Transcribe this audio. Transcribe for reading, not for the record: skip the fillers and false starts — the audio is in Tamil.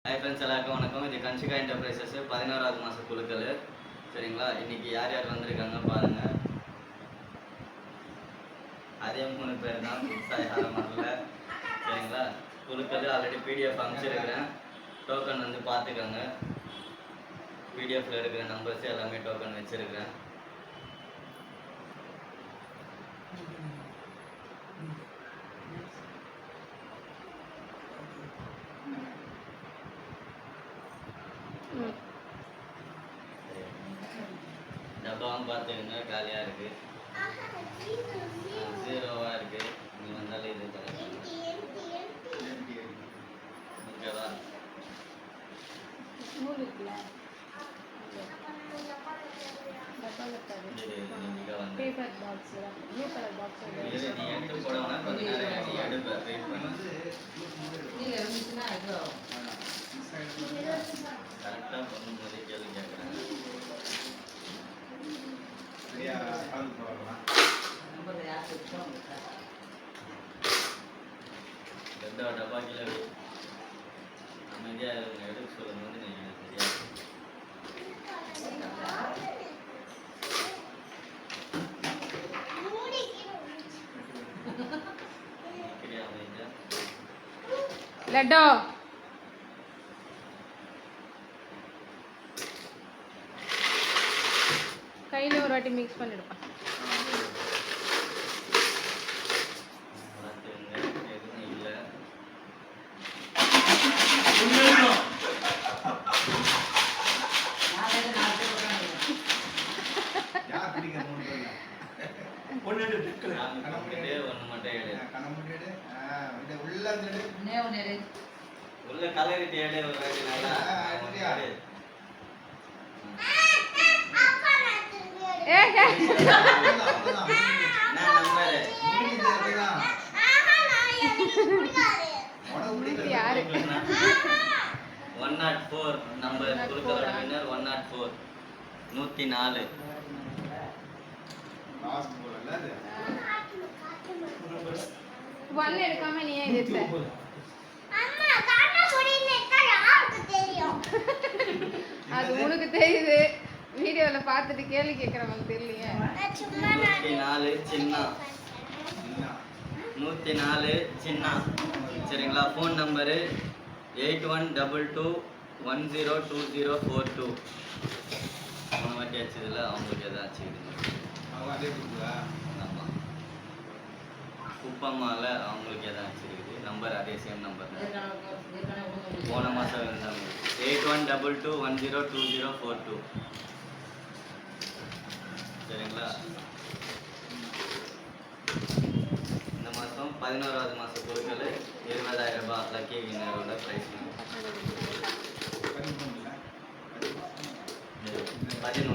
ஹாய் ஃப்ரெண்ட்ஸ், எல்லாருக்கும் வணக்கம். இது கன்ஷிகா என்டர்பிரைசஸ் 11வது மாத குழுக்கள். சரிங்களா? இன்றைக்கி யார் யார் வந்திருக்காங்க பாருங்கள். அதே 3 பேர் தான், புதுசாக யாரும் வரல. சரிங்களா? குழுக்கள் ஆல்ரெடி பிடிஎஃப் அனுப்பிச்சிருக்கிறேன். டோக்கன் வந்து பார்த்துக்கோங்க. பிடிஎஃப்பில் இருக்கிற நம்பர்ஸ் எல்லாமே டோக்கன் வச்சுருக்கிறேன். டப்பாவும் பார்த்துக்கோங்க, காலியாக இருக்குது, ஜீரோவாக இருக்குது. நீ வந்தாலும் இது ஓகேவா? நீ எடுத்து போடணும்னா கொஞ்ச நேரம் நீ எடுப்ப வெயிட் பண்ணி கரெக்டாக பண்ணும்போதே கேள்வி கேட்குறேன். டப்பா கீழே அமைதியாக எடுக்க சொல்லும் போது நீங்கள் தெரியாது. லட்டோ கையில் ஒரு வாட்டி மிக்ஸ் பண்ணிடுப்பா. உள்ள கலரிட்டி எடு ஒரு வாட்டி நல்லா. யாரு 104 நம்பர் குழுக்களோட வின்னர் 104 104. ஒன் எடுக்காம நீ ஏன் எடுத்த? அது உனக்கு தெரியுது, வீடியோல பார்த்துட்டு கேள்வி கேட்கறவங்க தெரியலையே. 104 சின்ன 104 சின்ன. சரிங்களா? Phone number 8122102042. மூணு வாட்டி ஆச்சுதுல, அவங்களுக்கு எதாவது ஆச்சுதுங்க. ஆமாம், குப்பம்மாவில் அவங்களுக்கு எதாவது ஆச்சுருக்குது. நம்பர் அதே சேம் நம்பர் தான், போன மாதம் இருந்தாங்க. 8122102042. சரிங்களா? இந்த மாதம் 11வது மாத பொருட்கள் 20,000 ரூபாய் லக்கி வினரோட ப்ரைஸ் 11.